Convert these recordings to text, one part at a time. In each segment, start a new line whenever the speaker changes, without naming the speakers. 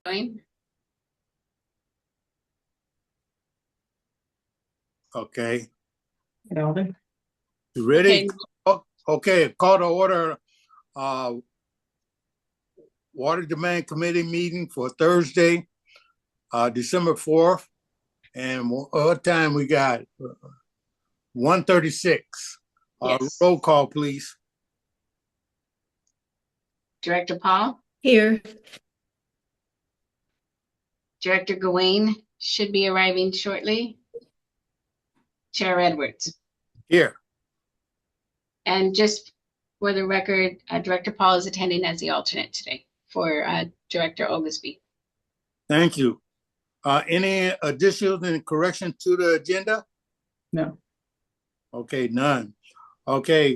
Going.
Okay.
Alvin?
You ready?
Okay.
Okay, call to order Water Demand Committee meeting for Thursday, December 4th. And what time we got? 1:36.
Yes.
Roll call, please.
Director Paul,
Here.
Director Gawain should be arriving shortly. Chair Edwards.
Here.
And just for the record, Director Paul is attending as the alternate today for Director Oglesby.
Thank you. Any additions and corrections to the agenda?
No.
Okay, none. Okay,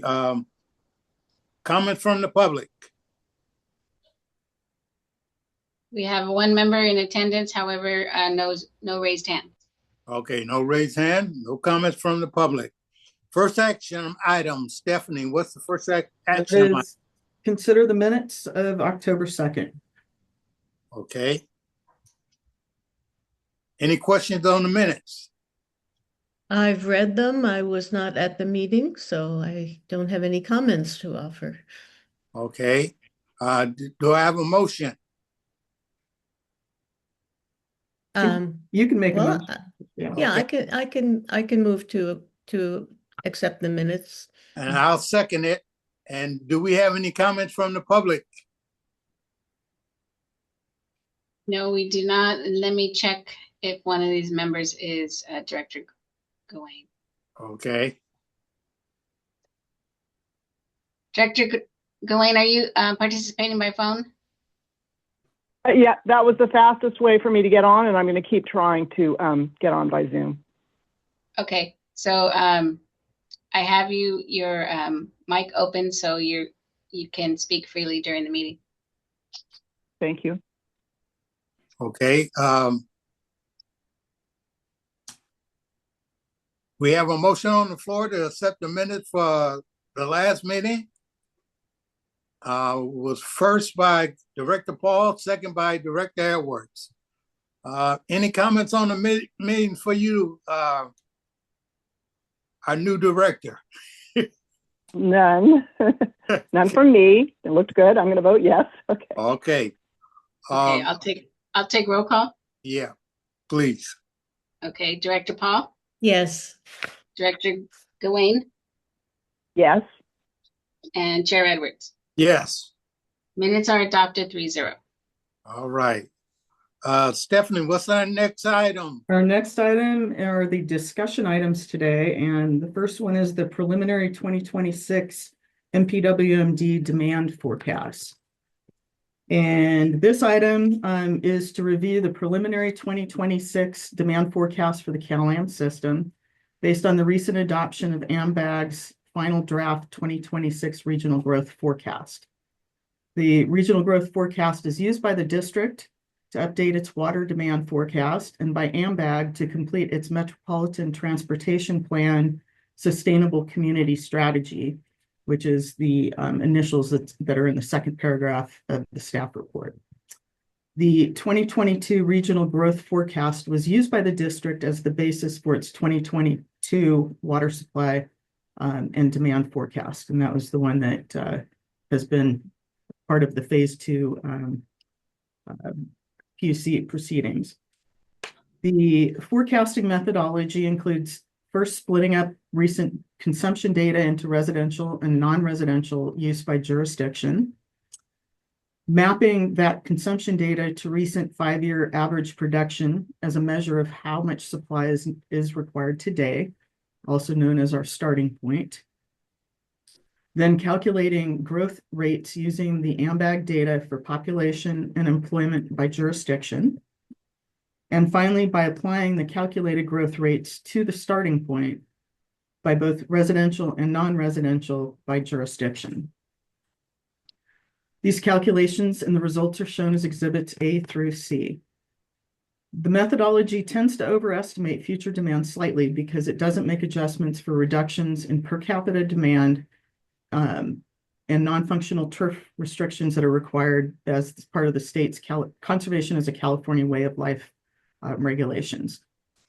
comment from the public.
We have one member in attendance, however, no raised hand.
Okay, no raised hand, no comments from the public. First action item, Stephanie, what's the first action item?
Consider the minutes of October 2nd.
Okay. Any questions on the minutes?
I've read them. I was not at the meeting, so I don't have any comments to offer.
Okay. Do I have a motion?
You can make a
Well,
motion.
yeah,
Okay.
I can move to accept the minutes.
And I'll second it. And do we have any comments from the public?
No, we do not. Let me check if one of these members is Director Gawain.
Okay.
Director Gawain, are you participating by phone?
Yeah, that was the fastest way for me to get on, and I'm going to keep trying to get on by Zoom.
Okay, so I have your mic open, so you can speak freely during the meeting.
Thank you.
Okay. We have a motion on the floor to accept the minutes for the last meeting. Was first by Director Paul, second by Director Edwards. Any comments on the meeting for you, our new director?
None. None from me. It looked good. I'm going to vote yes. Okay.
Okay.
Okay, I'll take roll call.
Yeah, please.
Okay, Director Paul,
Yes.
Director Gawain,
Yes.
and Chair Edwards.
Yes.
Minutes are adopted 3-0.
All right. Stephanie, what's our next item?
Our next item are the discussion items today, and the first one is the preliminary 2026 MPWMD demand forecast. And this item is to review the preliminary 2026 demand forecast for the Cal-Am system based on the recent adoption of AMBAG's final draft 2026 regional growth forecast. The regional growth forecast is used by the district to update its water demand forecast and by AMBAG to complete its Metropolitan Transportation Plan Sustainable Community Strategy, which is the initials that are in the second paragraph of the staff report. The 2022 regional growth forecast was used by the district as the basis for its 2022 water supply and demand forecast. And that was the one that has been part of the phase 2 PUC proceedings. The forecasting methodology includes first splitting up recent consumption data into residential and non-residential use by jurisdiction, mapping that consumption data to recent 5-year average production as a measure of how much supply is required today, also known as our starting point. Then calculating growth rates using the AMBAG data for population and employment by jurisdiction. And finally, by applying the calculated growth rates to the starting point by both residential and non-residential by jurisdiction. These calculations and the results are shown as exhibits A through C. The methodology tends to overestimate future demand slightly because it doesn't make adjustments for reductions in per capita demand and non-functional turf restrictions that are required as part of the state's conservation as a California way of life regulations.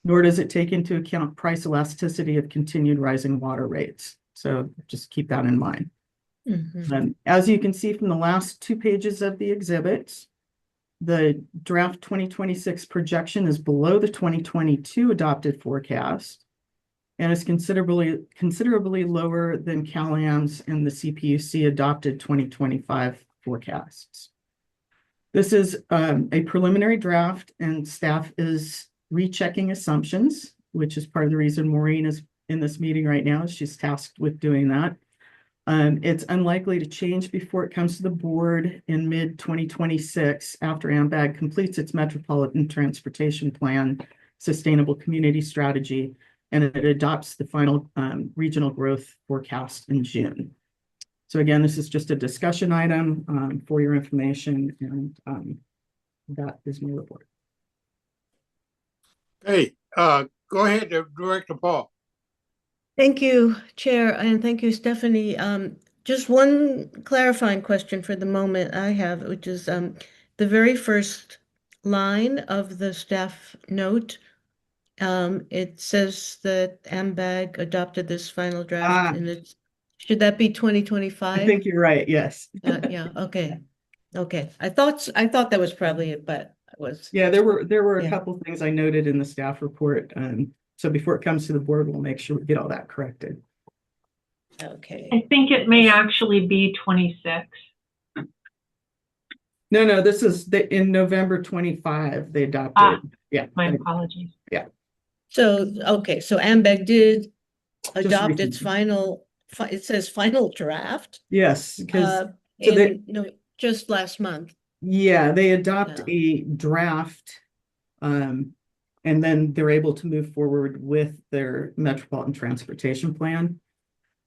Nor does it take into account price elasticity of continued rising water rates. So just keep that in mind. As you can see from the last 2 pages of the exhibit, the draft 2026 projection is below the 2022 adopted forecast and is considerably lower than CalAM's and the CPUC adopted 2025 forecasts. This is a preliminary draft, and staff is rechecking assumptions, which is part of the reason Maureen is in this meeting right now. She's tasked with doing that. It's unlikely to change before it comes to the board in mid-2026 after AMBAG completes its Metropolitan Transportation Plan Sustainable Community Strategy, and it adopts the final regional growth forecast in June. So again, this is just a discussion item for your information, and that is my report.
Hey, go ahead, Director Paul.
Thank you, Chair, and thank you, Stephanie. Just one clarifying question for the moment I have, which is the very first line of the staff note. It says that AMBAG adopted this final draft, and it's, should that be 2025?
I think you're right. Yes.
Yeah. Okay. Okay. I thought that was probably it, but I was.
Yeah, there were a
Yeah.
couple things I noted in the staff report. So before it comes to the board, we'll make sure we get all that corrected.
Okay.
I think it may actually be 26.
No, this is in November 25, they adopted. Yeah.
My apologies.
Yeah.
So, okay, so AMBAG did
Just
adopt its
recently.
final, it says final draft.
Yes, because
Just last month.
yeah, they adopt
Yeah.
a draft, and then they're able to move forward with their Metropolitan Transportation Plan.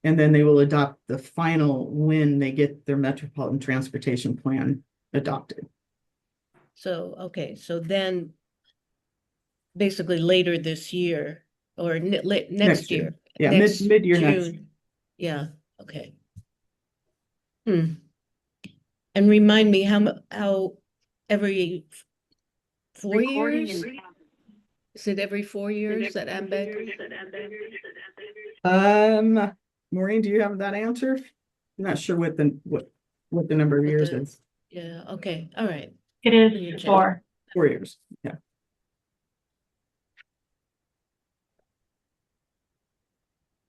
And then they will adopt the final when they get their Metropolitan Transportation Plan adopted.
So, okay, so then basically later this year or next year.
Yeah,
next
mid-year
June.
next.
Yeah, okay. And remind me how every 4 years? Is it every 4 years that AMBAG?
Maureen, do you have that answer? I'm not sure what the number of years is.
Yeah, okay, all right.
It is 4.
4 years, yeah.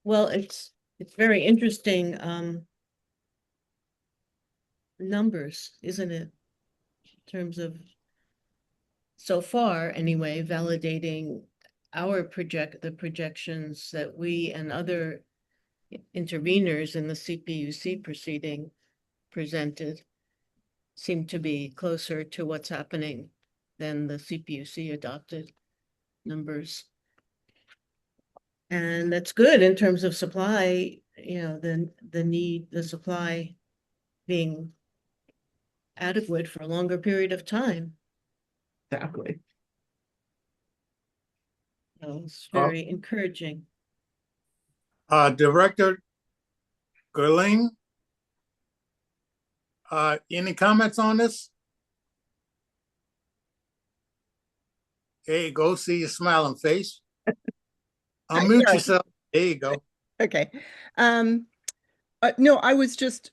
Well, it's very interesting numbers, isn't it? In terms of so far anyway, validating the projections that we and other interveners in the CPUC proceeding presented seem to be closer to what's happening than the CPUC adopted numbers. And that's good in terms of supply, the supply being adequate for a longer period of time.
Exactly.
So it's very encouraging.
Director Gerling, any comments on this? Hey, go see your smiling face. Unmute yourself. There you go.
Okay. No, I was just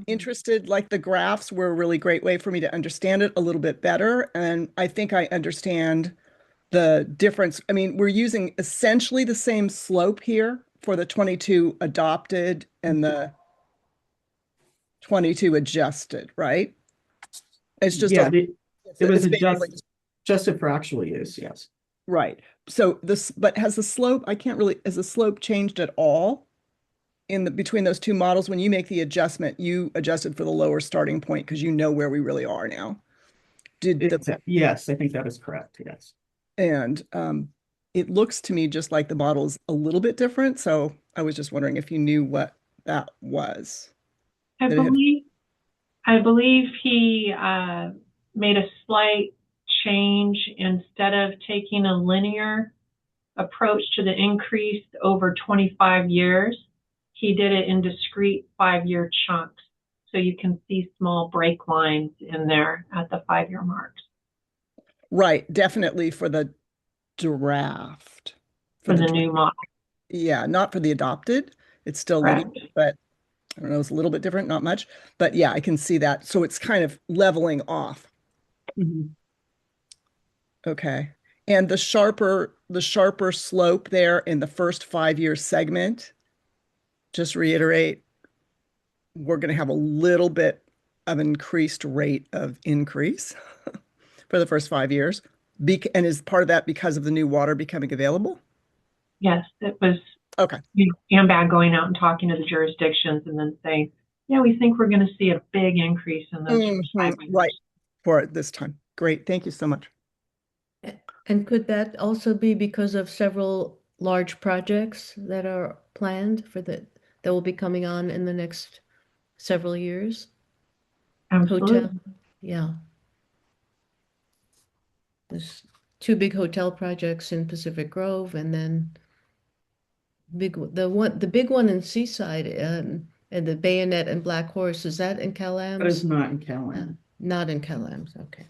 interested, like the graphs were a really great way for me to understand it a little bit better. And I think I understand the difference. I mean, we're using essentially the same slope here for the 22 adopted and the 22 adjusted, right? It's just
it was adjusted for actual use, yes.
Right. So but has the slope, has the slope changed at all between those two models? When you make the adjustment, you adjusted for the lower starting point because you know where we really are now.
Yes, I think that is correct. Yes.
And it looks to me just like the model is a little bit different. So I was just wondering if you knew what that was.
I believe he made a slight change. Instead of taking a linear approach to the increase over 25 years, he did it in discrete 5-year chunks. so you can see small break lines in there at the 5-year marks
Right, definitely for the draft.
for the
dra-
new model.
Yeah, not for the adopted. It's still
Correct.
linear, but I don't know, it's a little bit different, not much. But yeah, I can see that. So it's kind of leveling off.
Mhm.
Okay. And the sharper slope there in the first 5-year segment, just reiterate, we're going to have a little bit of increased rate of increase for the first 5 years. And is part of that because of the new water becoming available?
Yes, it was
Okay.
AMBAG going out and talking to the jurisdictions and then saying, yeah, we think we're going to see a big increase in those first 5 years.
Right. For it this time. Great. Thank you so much.
And could that also be because of several large projects that are planned that will be coming on in the next several years?
Absolutely.
Hotel, yeah. There's 2 big hotel projects in Pacific Grove, and then the big one in Seaside, and the Bayonet and Black Horse, is that in
That is
Cal-Am's?
not in Callan.
Not in Cal-Am's, okay.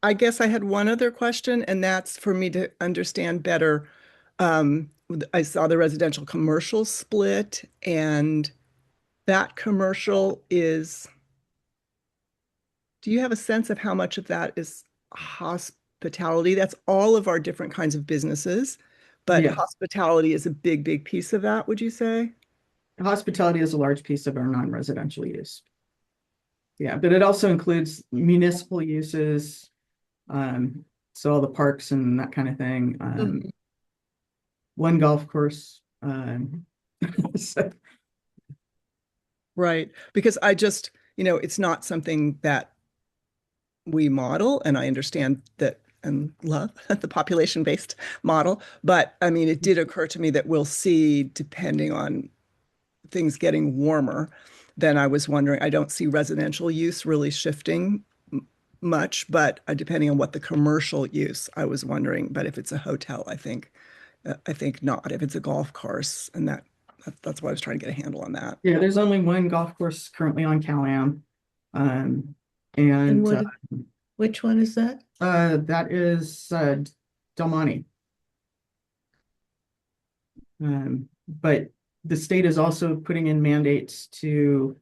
I guess I had one other question, and that's for me to understand better. I saw the residential commercial split, and that commercial is, do you have a sense of how much of that is hospitality? That's all of our different kinds of businesses, but
Yeah.
hospitality is a big, big piece of that, would you say?
Hospitality is a large piece of our non-residential use. Yeah, but it also includes municipal uses, so all the parks and that kind of thing. One golf course. So,
Right. Because I just, it's not something that we model, and I understand that and love the population-based model. But I mean, it did occur to me that we'll see, depending on things getting warmer, then I was wondering, I don't see residential use really shifting much, but depending on what the commercial use, I was wondering, but if it's a hotel, I think not. If it's a golf course, and that's why I was trying to get a handle on that.
yeah, there's only one golf course currently on Cal-Am.
And
And
which one is that?
that is Del Monte. But the state is also putting in mandates to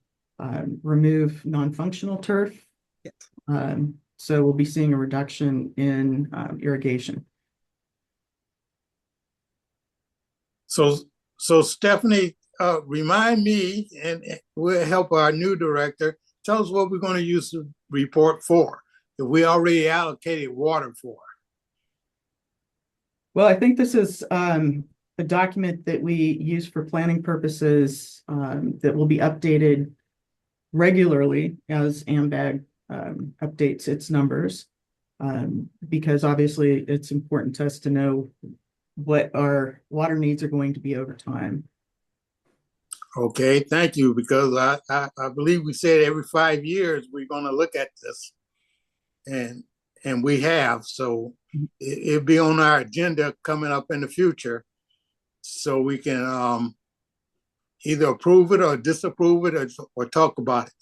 remove non-functional turf.
Yes.
So we'll be seeing a reduction in irrigation.
So Stephanie, remind me, and we'll help our new director. Tell us what we're going to use the report for, that we already allocated water for.
Well, I think this is a document that we use for planning purposes that will be updated regularly as AMBAG updates its numbers, because obviously it's important to us to know what our water needs are going to be over time.
Okay, thank you, because I believe we said every 5 years we're going to look at this, and we have. So it'll be on our agenda coming up in the future, so we can either approve it or disapprove it, or talk about it.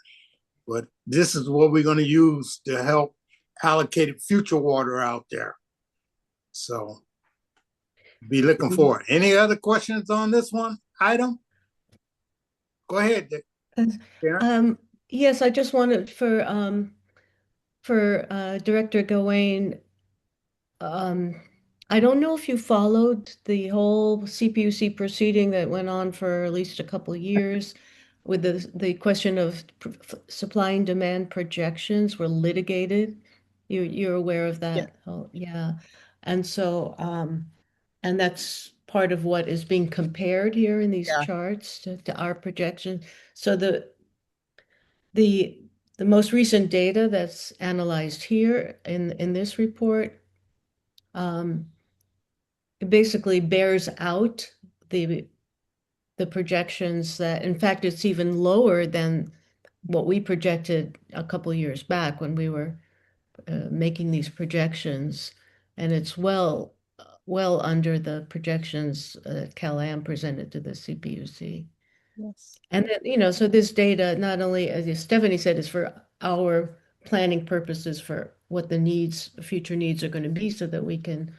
But this is what we're going to use to help allocate future water out there. So be looking for it. Any other questions on this item? Go ahead, Karen.
Yes, I just wanted for Director Gawain, I don't know if you followed the whole CPUC proceeding that went on for at least a couple of years with the question of supply and demand projections were litigated. You're aware of that?
Yeah.
Oh, yeah. And so, and that's part of what is being compared here in these
Yeah.
charts to our projection. So the most recent data that's analyzed here in this report, it basically bears out the projections that, in fact, it's even lower than what we projected a couple years back when we were making these projections, and it's well under the projections Cal-Am presented to the CPUC.
Yes.
And then, so this data, not only, as Stephanie said, is for our planning purposes for what the future needs are going to be so that we can,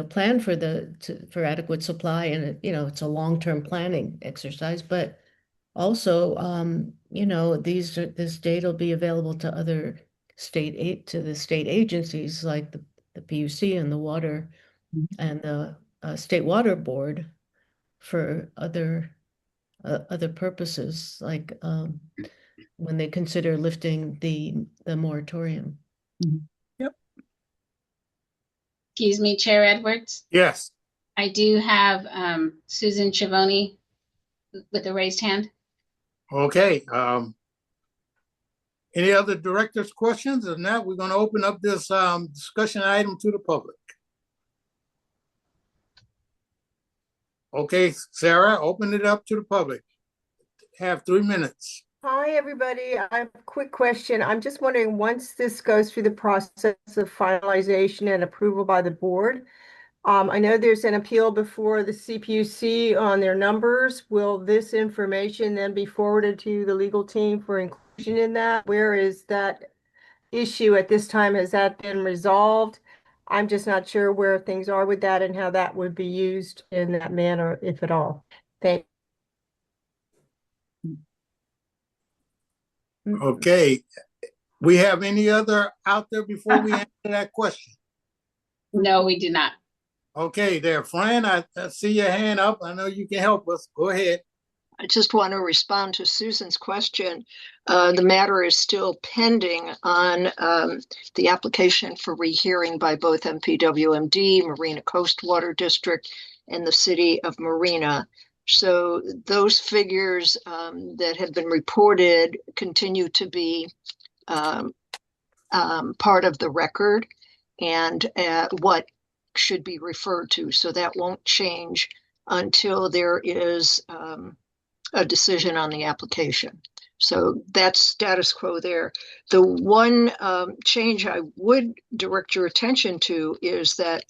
plan for adequate supply. And, it's a long-term planning exercise, but also, this data will be available to the state agencies like the PUC and the water and the State Water Board for other purposes, like when they consider lifting the moratorium.
Yep.
Excuse me, Chair Edwards.
Yes.
I do have Susan Chivoni with a raised hand.
Okay. Any other directors' questions? If not, we're going to open up this discussion item to the public. Okay, Sarah, open it up to the public. Have 3 minutes.
Hi, everybody. I have a quick question. I'm just wondering, once this goes through the process of finalization and approval by the board, I know there's an appeal before the CPUC on their numbers. Will this information then be forwarded to the legal team for inclusion in that? Where is that issue at this time? Has that been resolved? I'm just not sure where things are with that and how that would be used in that manner, if at all. Thank
Mm.
Okay. We have any other out there before we answer that question?
No, we do not.
Okay, there, Fran, I see your hand up. I know you can help us. Go ahead.
I just want to respond to Susan's question. The matter is still pending on the application for rehearing by both MPWMD, Marina Coast Water District, and the City of Marina. So those figures that have been reported continue to be part of the record and what should be referred to. So that won't change until there is a decision on the application. So that's status quo there. The one change I would direct your attention to is that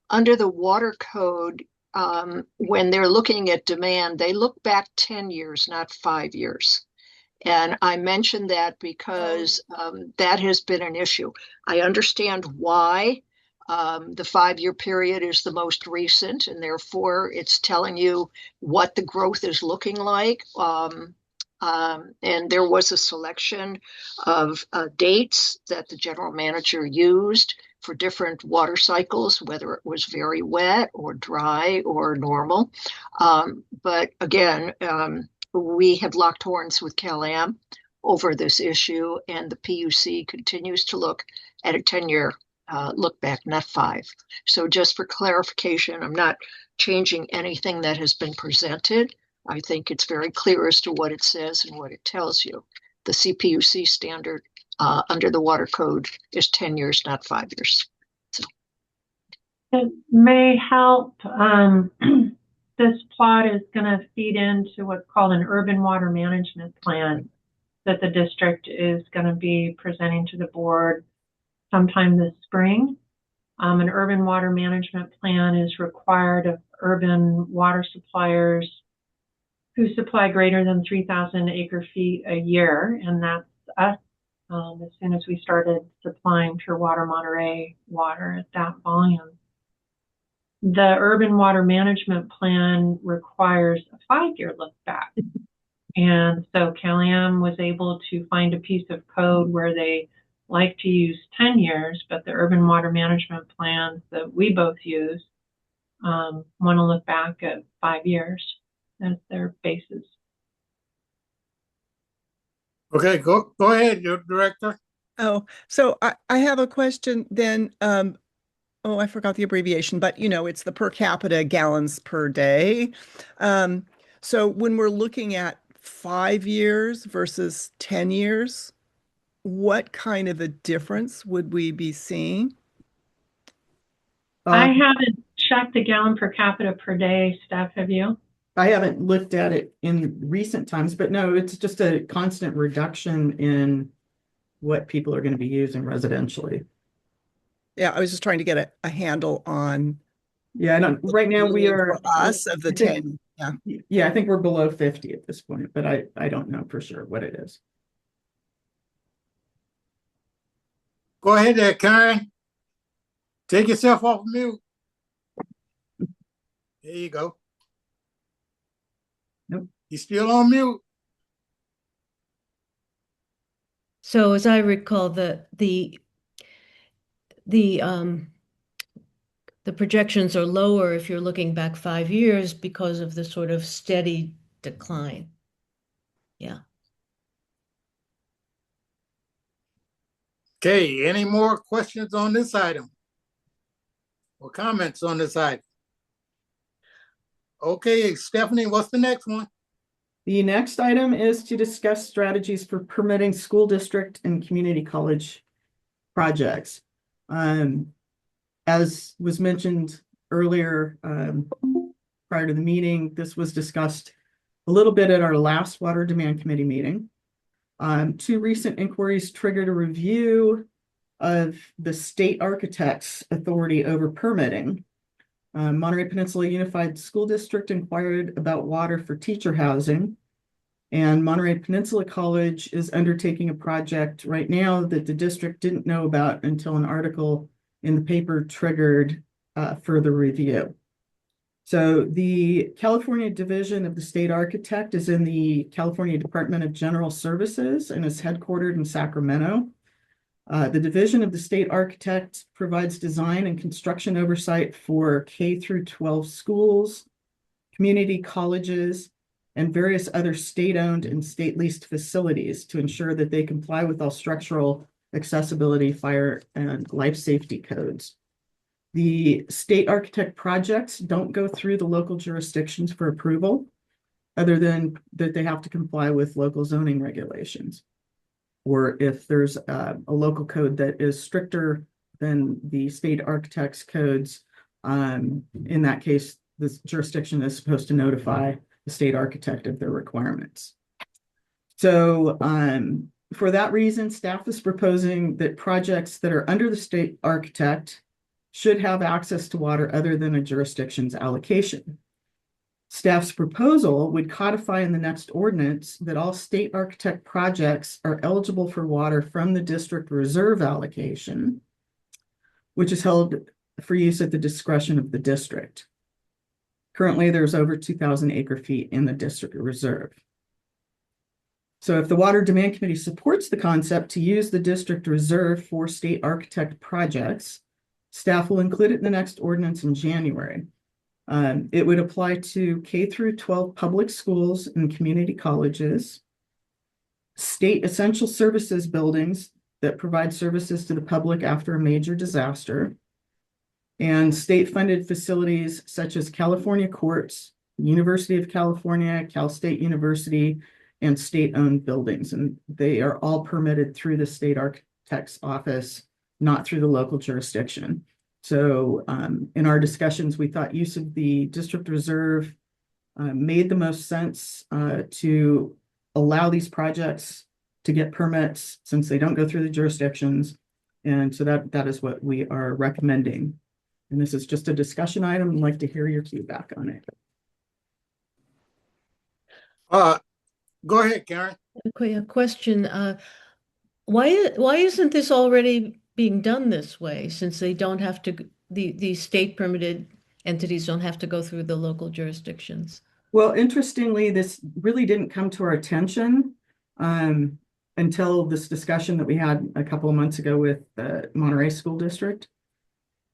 under the water code, when they're looking at demand, they look back 10 years, not 5 years. And I mentioned that because that has been an issue. I understand why the 5-year period is the most recent, and therefore it's telling you what the growth is looking like. And there was a selection of dates that the general manager used for different water cycles, whether it was very wet or dry or normal. But again, we have locked horns with Cal-Am over this issue, and the PUC continues to look at a 10-year look back, not 5. So just for clarification, I'm not changing anything that has been presented. I think it's very clear as to what it says and what it tells you. The CPUC standard under the water code is 10 years, not 5 years. So.
It may help. This plot is going to feed into what's called an urban water management plan that the district is going to be presenting to the board sometime this spring. An urban water management plan is required of urban water suppliers who supply greater than 3,000 acre feet a year, and that's us. As soon as we started supplying Pure Water Monterey water at that volume. The urban water management plan requires a 5-year look back. And so Cal-Am was able to find a piece of code where they like to use 10 years, but the urban water management plans that we both use want to look back at 5 years as their basis.
Okay, go ahead, your director.
Oh, so I have a question then. Oh, I forgot the abbreviation, but it's the per capita gallons per day. So when we're looking at 5 years versus 10 years, what kind of a difference would we be seeing?
I haven't checked the gallon per capita per day, Steph, have you?
I haven't looked at it in recent times, but no, it's just a constant reduction in what people are going to be using residentially.
Yeah, I was just trying to get a handle on.
Yeah, I don't. Right now we are
for us of the 10
Yeah, I think we're below 50 at this point, but I don't know for sure what it is.
Go ahead there, Karen. Take yourself off mute. There you go.
Nope.
You still on mute.
So as I recall, the projections are lower if you're looking back 5 years because of the sort of steady decline. Yeah.
Okay, any more questions on this item? Or comments on this item? Okay, Stephanie, what's the next one?
The next item is to discuss strategies for permitting school district and community college projects. As was mentioned earlier, prior to the meeting, this was discussed a little bit at our last Water Demand Committee meeting. Two recent inquiries triggered a review of the state architect's authority over permitting. Monterey Peninsula Unified School District inquired about water for teacher housing, and Monterey Peninsula College is undertaking a project right now that the district didn't know about until an article in the paper triggered further review. So the California Division of the State Architect is in the California Department of General Services and is headquartered in Sacramento. The Division of the State Architect provides design and construction oversight for K through 12 schools, community colleges, and various other state-owned and state-leased facilities to ensure that they comply with all structural accessibility, fire, and life safety codes. The state architect projects don't go through the local jurisdictions for approval, other than that they have to comply with local zoning regulations. Or if there's a local code that is stricter than the state architect's codes, in that case, this jurisdiction is supposed to notify the state architect of their requirements. So for that reason, staff is proposing that projects that are under the state architect should have access to water other than a jurisdiction's allocation. Staff's proposal would codify in the next ordinance that all state architect projects are eligible for water from the district reserve allocation, which is held for use at the discretion of the district. Currently, there's over 2,000 acre-feet in the district reserve. So if the Water Demand Committee supports the concept to use the district reserve for state architect projects, staff will include it in the next ordinance in January. It would apply to K through 12 public schools and community colleges, state essential services buildings that provide services to the public after a major disaster, and state-funded facilities such as California courts, University of California, Cal State University, and state-owned buildings. And they are all permitted through the state architect's office, not through the local jurisdiction. So in our discussions, we thought use of the district reserve made the most sense to allow these projects to get permits since they don't go through the jurisdictions. And so that is what we are recommending. And this is just a discussion item. I'd like to hear your feedback on it.
Go ahead, Karen.
Okay, a question. Why isn't this already being done this way, since they don't have to, the state permitted entities don't have to go through the local jurisdictions?
Well, interestingly, this really didn't come to our attention until this discussion that we had a couple of months ago with the Monterey School District.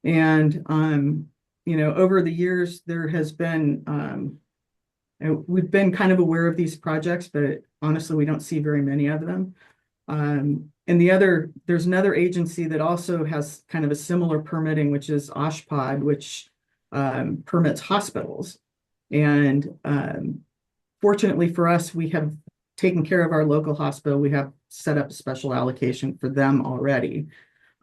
And, over the years, there has been, we've been kind of aware of these projects, but honestly, we don't see very many of them. And there's another agency that also has kind of a similar permitting, which is OSHPD, which permits hospitals. And fortunately for us, we have taken care of our local hospital. We have set up a special allocation for them already.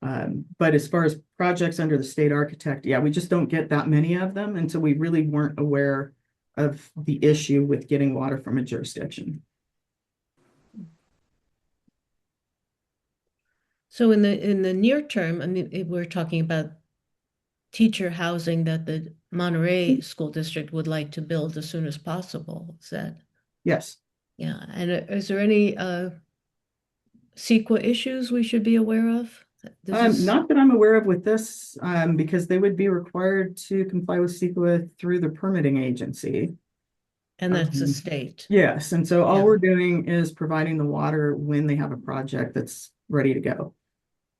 But as far as projects under the state architect, yeah, we just don't get that many of them. And so we really weren't aware of the issue with getting water from a jurisdiction.
So in the near term, I mean, if we're talking about teacher housing that the Monterey School District would like to build as soon as possible. Is that,
Yes.
yeah, and is there any CEQA issues we should be aware of? This is,
Not that I'm aware of with this, because they would be required to comply with CEQA through the permitting agency.
and that's the
Mhm.
state.
Yes, and so all
Yeah.
we're doing is providing the water when they have a project that's ready to go.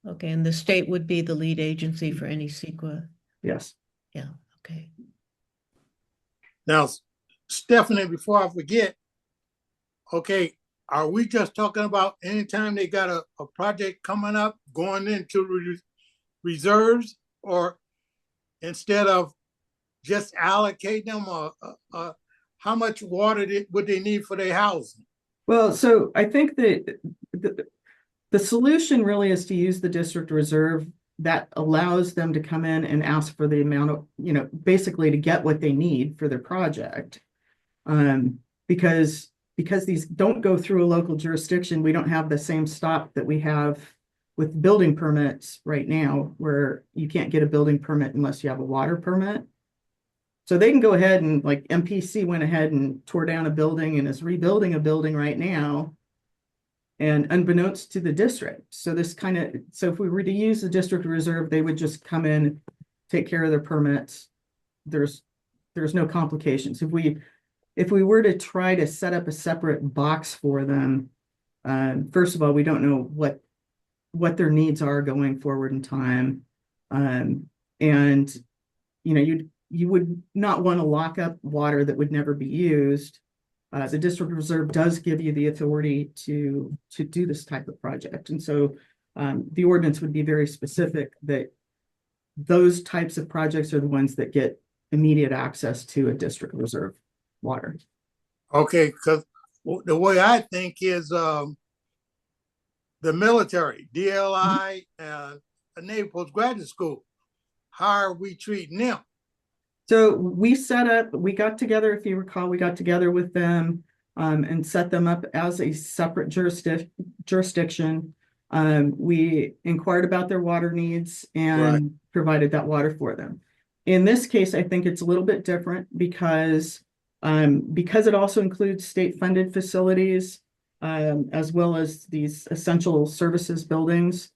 Okay, and the state would be the lead agency for any CEQA.
Yes.
Yeah, okay.
Now, Stephanie, before I forget, okay, are we just talking about anytime they got a project coming up going into reserves, or instead of just allocate them, how much water would they need for their housing?
Well, so I think that the solution really is to use the district reserve that allows them to come in and ask for the amount of, basically to get what they need for their project. Because these don't go through a local jurisdiction, we don't have the same stop that we have with building permits right now, where you can't get a building permit unless you have a water permit. So they can go ahead and, like, MPC went ahead and tore down a building and is rebuilding a building right now, and unbeknownst to the district. So if we were to use the district reserve, they would just come in, take care of their permits. There's no complications. If we were to try to set up a separate box for them, first of all, we don't know what their needs are going forward in time. And you would not want to lock up water that would never be used. The district reserve does give you the authority to do this type of project. And so the ordinance would be very specific that those types of projects are the ones that get immediate access to a district reserve water.
Okay, because the way I think is the military, DLI, a Navy postgraduate school, how are we treating them?
So we got together, if you recall, we got together with them and set them up as a separate jurisdiction. We inquired about their water needs and provided that water for them. In this case, I think it's a little bit different because it also includes state-funded facilities, as well as these essential services buildings.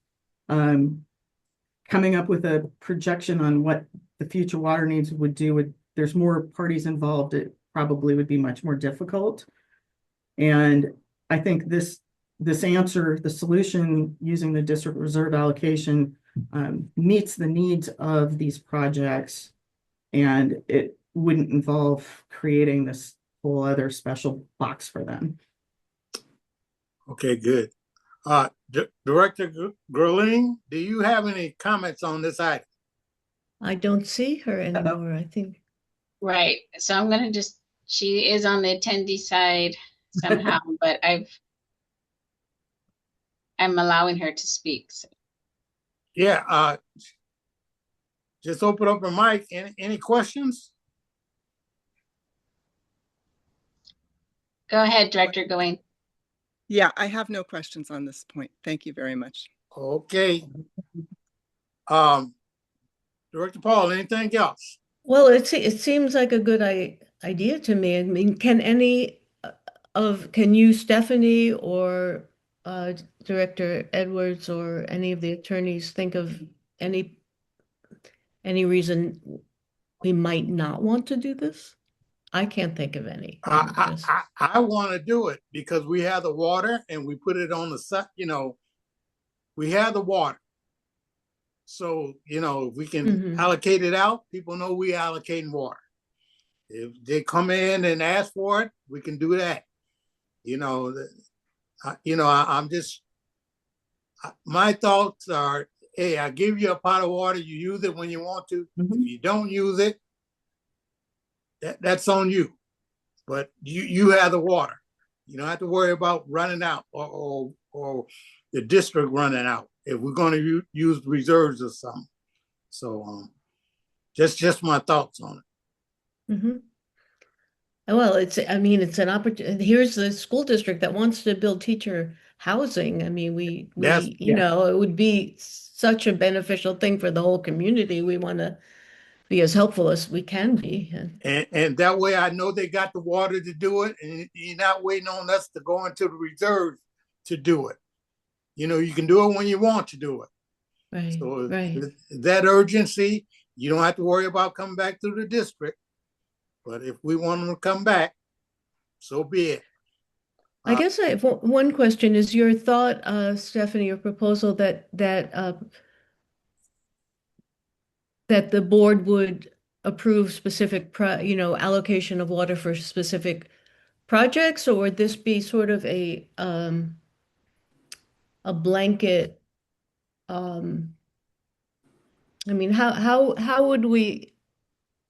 Coming up with a projection on what the future water needs would do, there's more parties involved, it probably would be much more difficult. And I think this answer, the solution using the district reserve allocation, meets the needs of these projects, and it wouldn't involve creating this whole other special box for them.
Okay, good. Director Gerling, do you have any comments on this item?
I don't see her anymore, I think.
Right. So I'm going to she is on the attendee side somehow, but I'm allowing her to speak. So.
Yeah, just open up a mic. Any questions?
Go ahead, Director Gawain.
Yeah, I have no questions on this point. Thank you very much.
Okay. Director Paul, anything else?
Well, it seems like a good idea to me. I mean, can you, Stephanie, or Director Edwards, or any of the attorneys think of any reason we might not want to do this? I can't think of any.
I want to do it because we have the water and we put it on the side, we have the water. So, if we can allocate it out, people know we allocating water. If they come in and ask for it, we can do that. I'm just, my thoughts are, hey, I give you a pot of water, you use it when you want to. If you don't use it, that's on you. But you have the water. You don't have to worry about running out or the district running out if we're going to use reserves or something. So just my thoughts on it.
Mm-hmm. Well, it's an opportunity. Here's the school district that wants to build teacher housing. I mean, it would be such a beneficial thing for the whole community. We want to be as helpful as we can be.
And that way I know they got the water to do it, and you're not waiting on us to go into the reserves to do it. You know, you can do it when you want to do it.
Right,
So
right.
that urgency, you don't have to worry about coming back through the district. But if we want them to come back, so be it.
I guess I have one question. Is your thought, Stephanie, your proposal that that the board would approve specific allocation of water for specific projects, or would this be sort of a blanket? I mean, how would we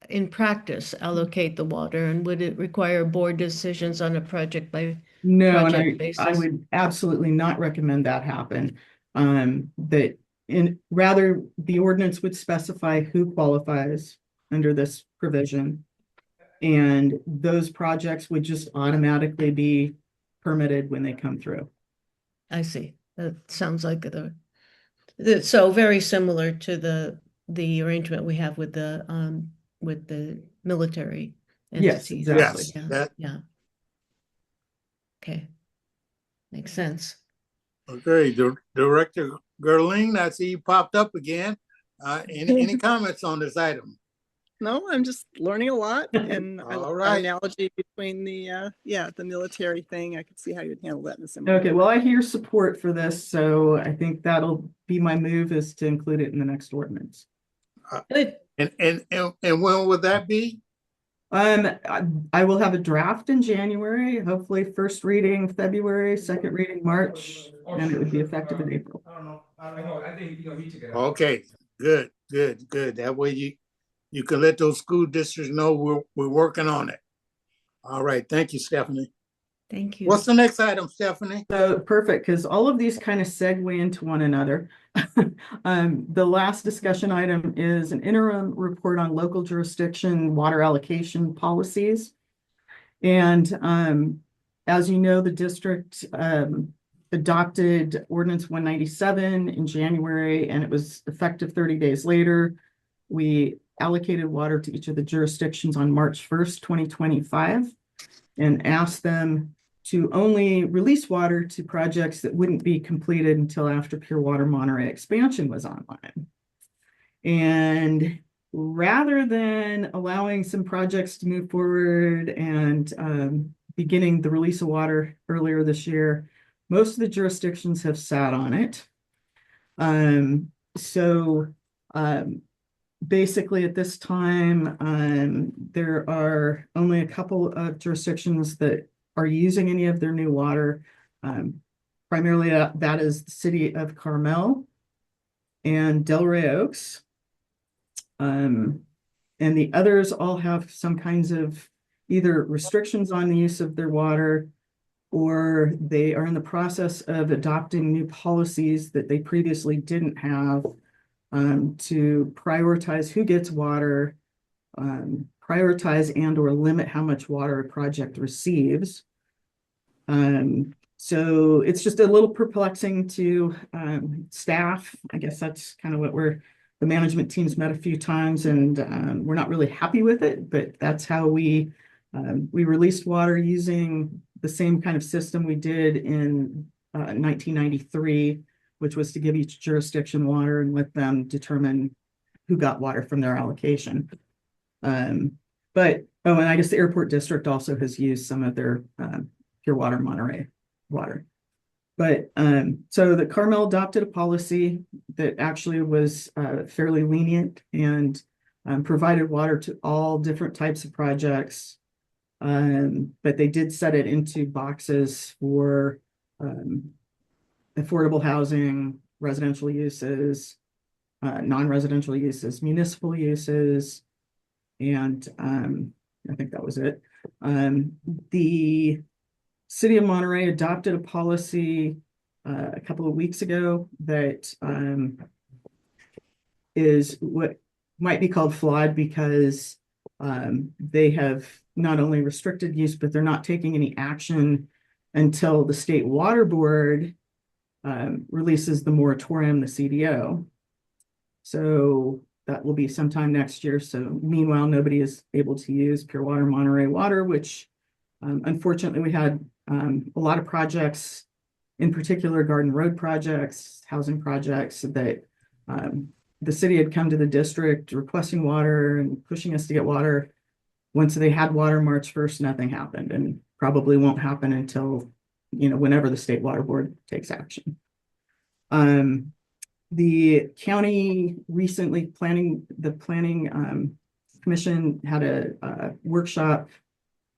in practice allocate the water, and would it require board decisions on a project by
No, and
project
I
basis?
would absolutely not recommend that happen. That rather the ordinance would specify who qualifies under this provision. And those projects would just automatically be permitted when they come through.
I see. That sounds like so very similar to the arrangement we have with the military
Yes,
entities.
exactly.
Yes,
Yeah. Okay. Makes sense.
okay, Director Gerling, I see you popped up again. Any comments on this item?
No, I'm just learning a lot, and I
All
like
right.
that analogy between the military thing. I could see how you'd handle that in a similar
Okay,
way.
well, I hear support for this, so I think that'll be my move, is to include it in the next ordinance.
Good.
And when would that be?
I will have a draft in January, hopefully first reading February, second reading March, and it would be effective in April.
I think he took it out.
Okay, good. That way you can let those school districts know we're working on it. All right, thank you, Stephanie.
Thank you.
What's the next item, Stephanie?
So perfect, because all of these kind of segue into one another. The last discussion item is an interim report on local jurisdiction water allocation policies. And as you know, the district adopted Ordinance 197 in January, and it was effective 30 days later. We allocated water to each of the jurisdictions on March 1st, 2025, and asked them to only release water to projects that wouldn't be completed until after Pure Water Monterey expansion was online. And rather than allowing some projects to move forward and beginning the release of water earlier this year, most of the jurisdictions have sat on it. Basically at this time, there are only a couple of jurisdictions that are using any of their new water. Primarily that is the city of Carmel and Delray Oaks. And the others all have some kinds of either restrictions on the use of their water, or they are in the process of adopting new policies that they previously didn't have, to prioritize who gets water, prioritize and or limit how much water a project receives. So it's just a little perplexing to staff. I guess that's kind of what the management team's met a few times, and we're not really happy with it, but that's how we released water using the same kind of system we did in 1993, which was to give each jurisdiction water and let them determine who got water from their allocation. And I guess the airport district also has used some of their Pure Water Monterey water. But so the Carmel adopted a policy that actually was fairly lenient and provided water to all different types of projects. But they did set it into boxes for affordable housing, residential uses, non-residential uses, municipal uses, and I think that was it. The City of Monterey adopted a policy a couple of weeks ago that is what might be called flawed, because they have not only restricted use, but they're not taking any action until the State Water Board releases the moratorium, the CDO. So that will be sometime next year. So meanwhile, nobody is able to use Pure Water Monterey water, which unfortunately we had a lot of projects, in particular Garden Road projects, housing projects that the city had come to the district requesting water and pushing us to get water. Once they had water March 1st, nothing happened, and probably won't happen until, whenever the State Water Board takes action. The county recently planning commission had a workshop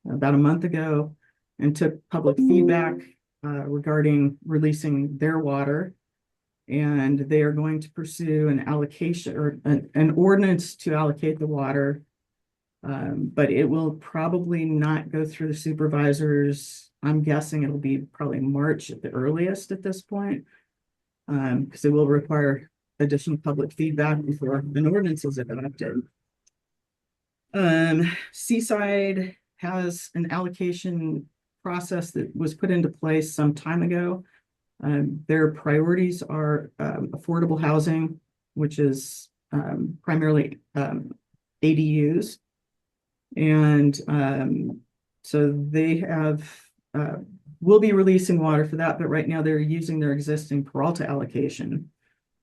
about a month ago and took public feedback regarding releasing their water. And they are going to pursue an allocation or an ordinance to allocate the water. But it will probably not go through the supervisors. I'm guessing it'll be probably March at the earliest at this point, because it will require additional public feedback before an ordinance is adopted. Seaside has an allocation process that was put into place some time ago. Their priorities are affordable housing, which is primarily ADUs. And so they will be releasing water for that, but right now they're using their existing Peralta allocation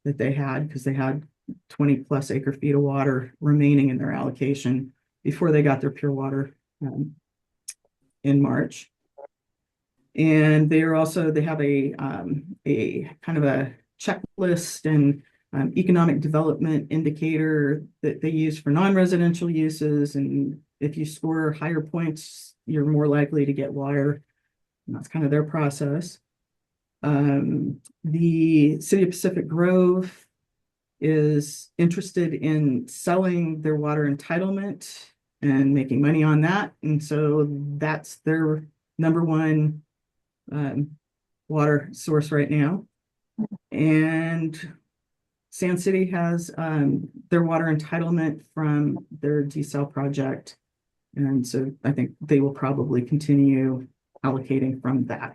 that they had, because they had 20 plus acre feet of water remaining in their allocation before they got their pure water in March. And they have a kind of a checklist and economic development indicator that they use for non-residential uses. And if you score higher points, you're more likely to get water. And that's kind of their process. The City of Pacific Grove is interested in selling their water entitlement and making money on that. And so that's their number one water source right now. And Sand City has their water entitlement from their desal project. And so I think they will probably continue allocating from that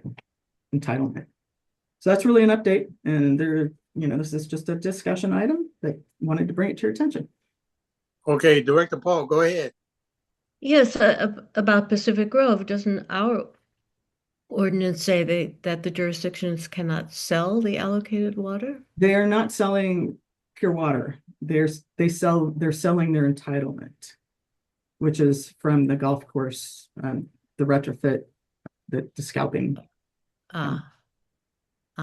entitlement. So that's really an update. And this is just a discussion item that wanted to bring it to your attention.
Okay, Director Paul, go ahead.
Yes, about Pacific Grove, doesn't our ordinance say that the jurisdictions cannot sell the allocated water?
They are not selling pure water. They're selling their entitlement, which is from the golf course, the retrofit, the scalping.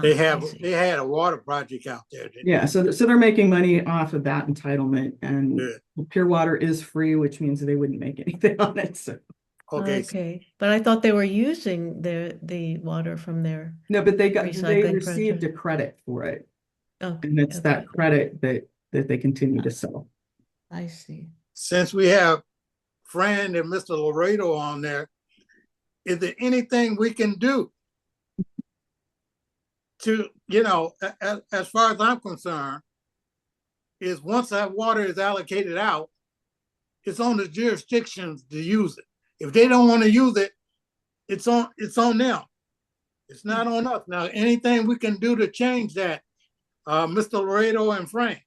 They had a water project out there.
Yeah, so they're making money off of that entitlement, and pure water is free, which means they wouldn't make anything on it. So
okay, but I thought they were using the water from their
but they received a credit for it. And it's that credit that they continue to sell.
I see.
Since we have Fran and Mr. Laredo on there, is there anything we can do to, as far as I'm concerned, is once that water is allocated out, it's on the jurisdictions to use it. If they don't want to use it, it's on them. It's not on us. Now, anything we can do to change that, Mr. Laredo and Frank?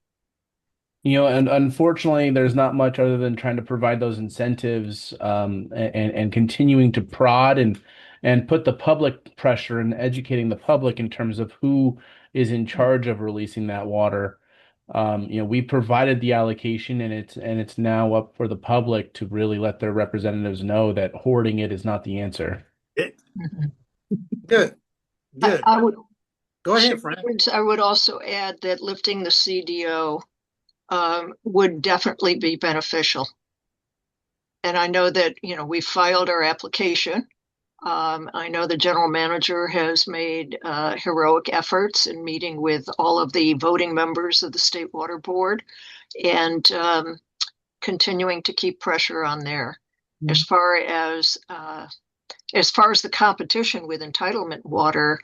And unfortunately, there's not much other than trying to provide those incentives and continuing to prod and put the public pressure and educating the public in terms of who is in charge of releasing that water. We provided the allocation, and it's now up for the public to really let their representatives know that hoarding it is not the answer.
Good.
I would
go ahead, Frank.
I would also add that lifting the CDO would definitely be beneficial. And I know that, we filed our application. I know the general manager has made heroic efforts in meeting with all of the voting members of the State Water Board and continuing to keep pressure on there. Mm-hmm. As far as the competition with entitlement water,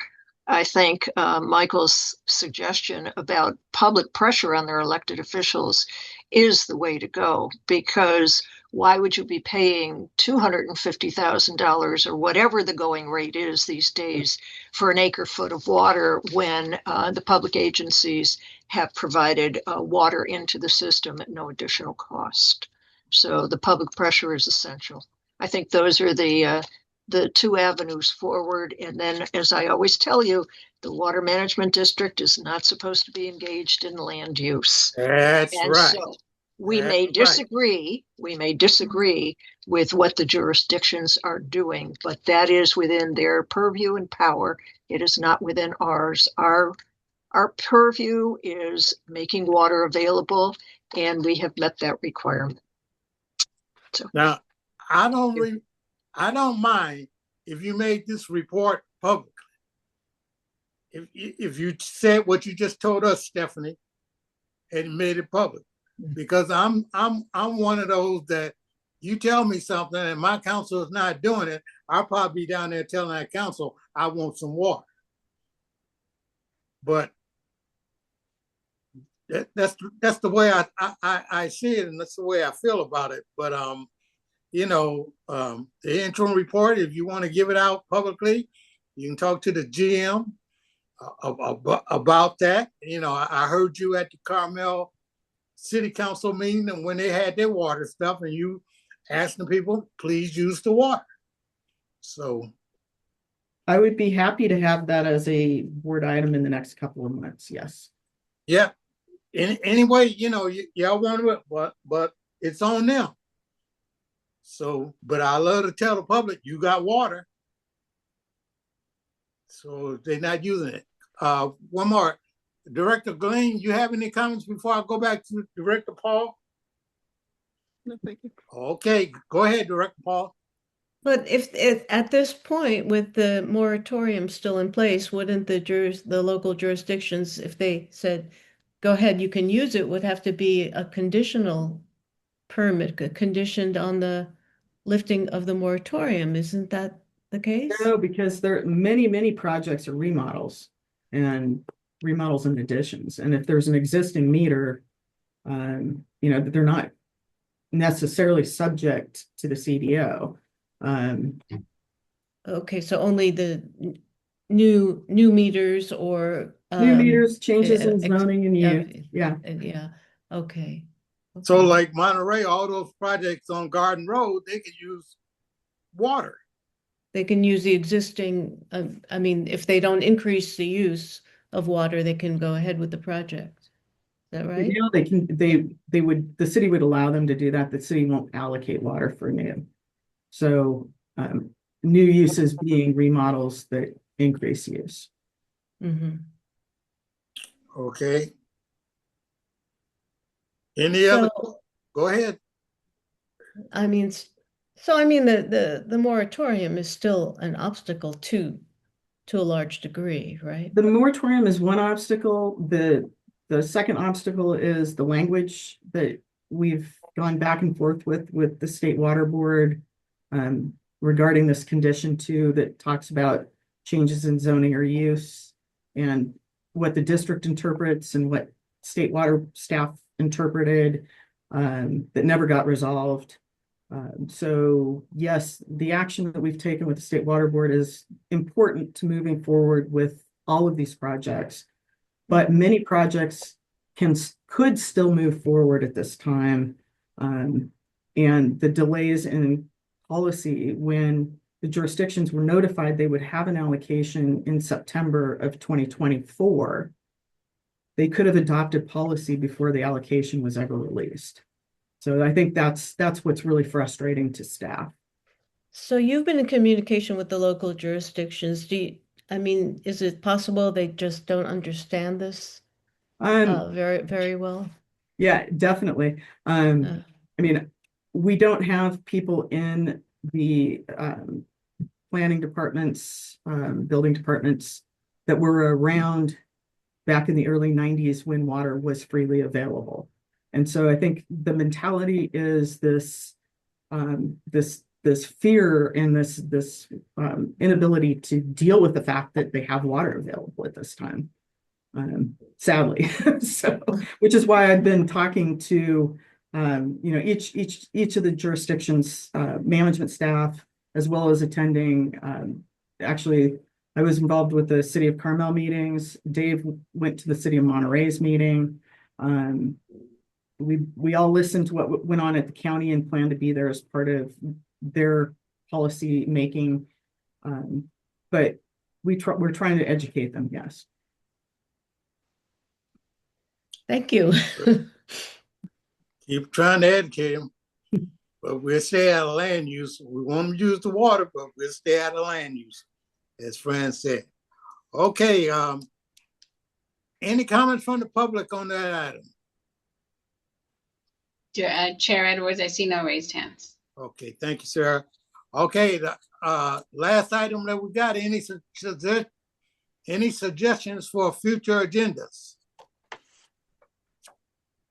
I think Michael's suggestion about public pressure on their elected officials is the way to go, because why would you be paying $250,000 or whatever the going rate is these days for an acre foot of water when the public agencies have provided water into the system at no additional cost? So the public pressure is essential. I think those are the two avenues forward. And then, as I always tell you, the Water Management District is not supposed to be engaged in land use.
That's
And
right.
so we
That's
may
right.
disagree, with what the jurisdictions are doing, but that is within their purview and power. It is not within ours. Our purview is making water available, and we have met that requirement. So
Now, I don't mind if you made this report public. If you said what you just told us, Stephanie, and made it public, because I'm one of those that you tell me something and my council is not doing it, I'll probably be down there telling that council I want some water. But that's the way I see it, and that's the way I feel about it. But the interim report, if you want to give it out publicly, you can talk to the GM about that. I heard you at the Carmel City Council meeting, and when they had their water stuff, and you asking people, please use the water. So
I would be happy to have that as a board item in the next couple of months. Yes.
yeah. Anyway, y'all want it, but it's on them. So, but I love to tell the public you got water. So they're not using it. One more. Director Glenn, you have any comments before I go back to Director Paul?
No, thank you.
Okay, go ahead, Director Paul.
But if at this point, with the moratorium still in place, wouldn't the local jurisdictions, if they said, go ahead, you can use it, would have to be a conditional permit, conditioned on the lifting of the moratorium? Isn't that the case?
No, because there many projects are remodels and additions. And if there's an existing meter, they're not necessarily subject to the CDO.
Okay, so only the new meters or
new meters, changes in zoning and use. Yeah.
Yeah. Okay.
So like Monterey, all those projects on Garden Road, they could use water.
They can use the existing, if they don't increase the use of water, they can go ahead with the project. Is that right?
The city would allow them to do that. The city won't allocate water for new. So new uses being remodels that increase use.
Mm-hmm.
Okay. Other? Go ahead.
The moratorium is still an obstacle to a large degree, right?
The moratorium is one obstacle. The second obstacle is the language that we've gone back and forth with the State Water Board regarding this condition 2 that talks about changes in zoning or use, and what the district interprets and what state water staff interpreted that never got resolved. So yes, the action that we've taken with the State Water Board is important to moving forward with all of these projects, but many projects could still move forward at this time. And the delays in policy, when the jurisdictions were notified they would have an allocation in September of 2024, they could have adopted policy before the allocation was ever released. So I think that's what's really frustrating to staff.
So you've been in communication with the local jurisdictions. Is it possible they just don't understand this very, very well?
Yeah, definitely. We don't have people in the planning departments, building departments that were around back in the early 90s when water was freely available. And so I think the mentality is this fear and this inability to deal with the fact that they have water available at this time, sadly. So, which is why I've been talking to each of the jurisdictions, management staff, as well as attending. Actually, I was involved with the City of Carmel meetings. Dave went to the City of Monterey's meeting. We all listened to what went on at the county and plan to be there as part of their policy making. But we're trying to educate them. Yes.
Thank you.
Keep trying to educate them, but we'll stay out of land use. We want to use the water, but we'll stay out of land use, as Fran said. Okay, any comments from the public on that item?
Chair Edwards, I see no raised hands.
Okay, thank you, Sarah. Okay, the last item that we got, any suggestions for future agendas?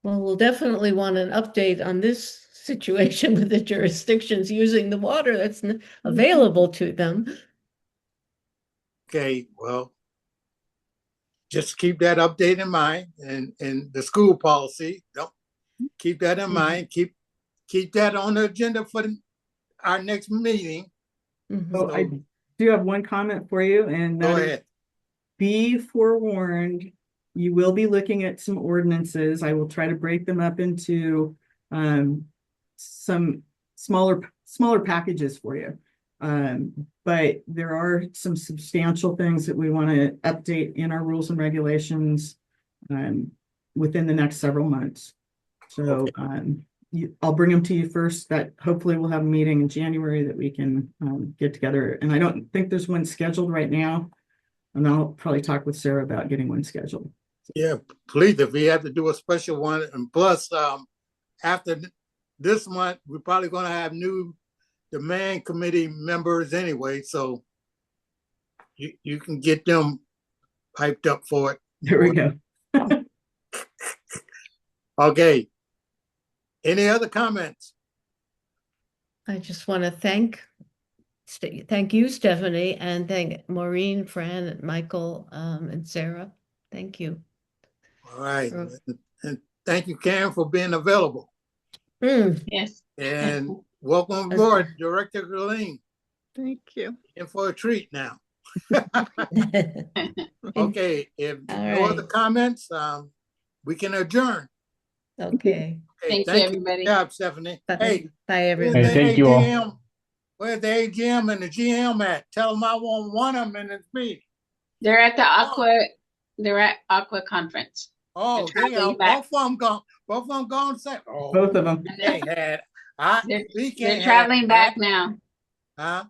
Well, we'll definitely want an update on this situation with the jurisdictions using the water that's available to them.
Okay, well, just keep that update in mind, and the school policy. Don't keep that in mind. Keep that on the agenda for our next meeting.
So I do have one comment for you, and
Go
that
ahead.
is, be forewarned, you will be looking at some ordinances. I will try to break them up into some smaller packages for you. But there are some substantial things that we want to update in our rules and regulations within the next several months. So I'll bring them to you first. That hopefully we'll have a meeting in January that we can get together. And I don't think there's one scheduled right now. And I'll probably talk with Sarah about getting one scheduled.
Yeah, please, if we have to do a special one. And plus, after this month, we're probably going to have new demand committee members anyway. So you can get them hyped up for it.
There we go.
Okay. Any other comments?
I just want to thank you, Stephanie, and thank Maureen, Fran, and Michael, and Sarah. Thank you.
All right. And thank you, Karen, for being available.
Yes.
And welcome aboard, Director Gurleen.
Thank you.
In for a treat now. Okay, if no other comments, we can adjourn.
Okay.
Thank you, everybody.
Good job, Stephanie.
Bye,
Hey,
everybody.
Hey, thank you all.
Where's the AGM and the GM at? Tell them I want one of them in this meeting.
They're at the Aqua conference.
Oh, they are. Both of them gone. Both of them gone.
Both of them.
They're
They're
traveling back now.
Huh?